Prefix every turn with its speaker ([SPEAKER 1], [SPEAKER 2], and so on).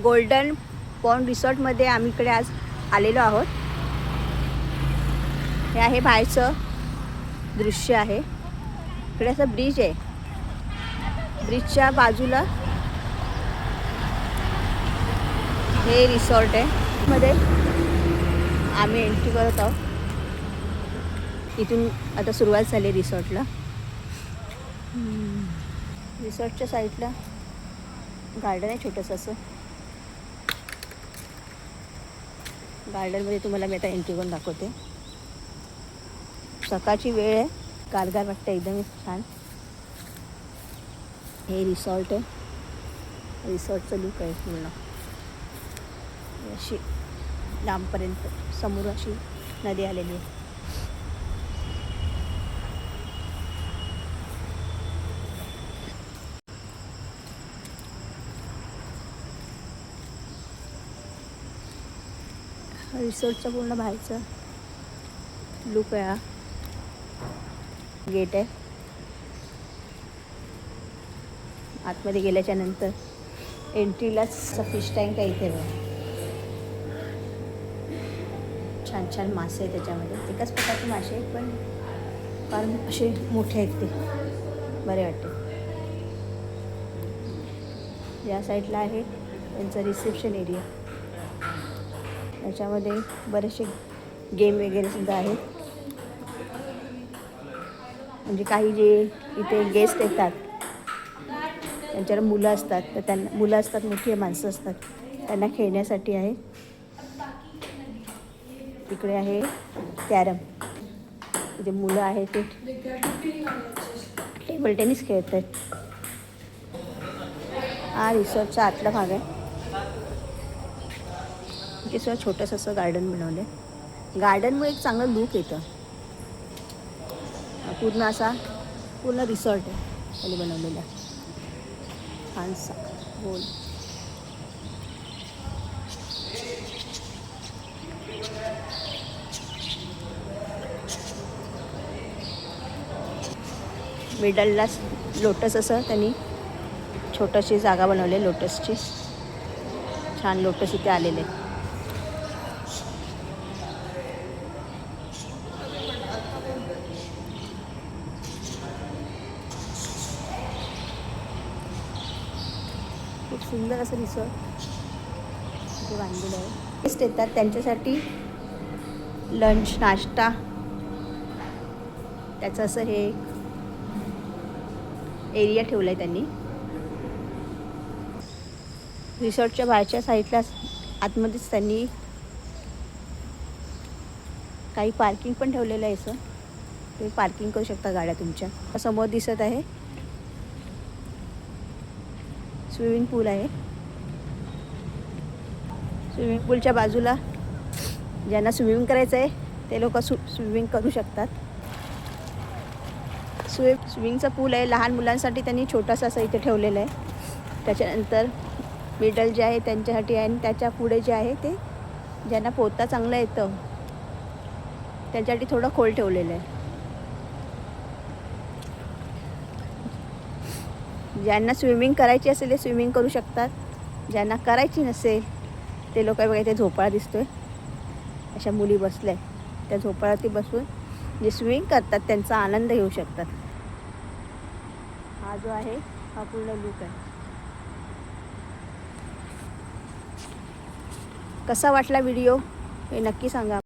[SPEAKER 1] Golden pond रिसॉर्टमध्ये आम्ही इकडे आज आलेलो आहोत. हे आहे बाहेरचं दृश्य आहे. इकडे असं ब्रिज आहे. ब्रिजच्या बाजूला हे रिसॉर्ट आहे. मध्ये आम्ही एंट्री करत आहोत. इथून आता सुरुवात झाली रिसॉर्टला. रिसॉर्टच्या साईडला गार्डन आहे छोटंसं असं. गार्डनमध्ये तुम्हाला मी आता एंट्री करून दाखवते. सकाळची वेळ आहे. गारगार वाटतं एकदम छान. हे रिसॉर्ट आहे. रिसॉर्टचं लुक आहे पूर्ण. अशी लांबपर्यंत समोर अशी नदी आलेली आहे. रिसॉर्टचा पूर्ण बाहेरचा लुक आहे. हा गेट आहे. आतमध्ये गेल्याच्या नंतर एंट्रीलाच फिश टँक आहे इथे. छान छान मासे आहेत त्याच्यामध्ये. एकाच प्रकारचे मासे आहेत पण फार असे मोठे आहेत ते. बरे वाटते. या साईडला आहे त्यांचं रिसेप्शन एरिया. याच्यामध्ये बरेचसे गेम वगैरे सुद्धा आहेत. म्हणजे काही जे इथे गेस्ट येतात त्यांच्यावर मुलं असतात, तर त्यांना मुलं असतात, मोठी माणसं असतात, त्यांना खेळण्यासाठी आहे. इकडे आहे कॅरम. इथे मुलं आहेत ते टेबल टेनिस खेळत आहेत. हा रिसॉर्टचा आतला भाग आहे. इथे सुद्धा छोटंसं असं गार्डन बनवलं आहे. गार्डनमुळे एक चांगलं लूक येतं. पूर्ण रिसॉर्ट आहे खाली बनवलेला. छानसा गोल. मिडलला लोटस असं त्यांनी छोटीशी जागा बनवली. लोटसची छान लोटस इथे आलेले. खूप सुंदर असं रिसॉर्ट इथे बांधलेलं आहे. गेस्ट येतात त्यांच्यासाठी लंच नाश्ता त्याचं असं हे एरिया ठेवला आहे त्यांनी. रिसॉर्टच्या बाहेरच्या साईडला आतमध्येच त्यांनी काही पार्किंग पण ठेवलेलं आहे. असं तुम्ही पार्किंग करू शकता गाड्या तुमच्या. समोर दिसत आहे स्विमिंग पूल आहे. स्विमिंग पूलच्या बाजूला ज्यांना स्विमिंग करायचं आहे ते लोक स्विमिंग करू शकतात. स्विमिंगचा पूल आहे. लहान मुलांसाठी त्यांनी छोटासा असं इथे ठेवलेलं आहे. त्याच्यानंतर मिडल जे आहे त्यांच्यासाठी आहे आणि त्याच्या पुढे जे आहे ते ज्यांना पोहता चांगलं येतं त्यांच्यासाठी थोडं खोल ठेवलेलं आहे. ज्यांना स्विमिंग करायची असेल ते स्विमिंग करू शकतात. ज्यांना करायची नसेल ते लोक बघा इथे झोपाळा दिसतोय. अशा मुली बसल्या आहेत. त्या झोपाळ्यावरती बसून जे स्विमिंग करतात त्यांचा आनंद घेऊ शकतात. हा जो आहे हा पूर्ण लूक आहे. कसा वाटला व्हिडिओ हे नक्की सांगा.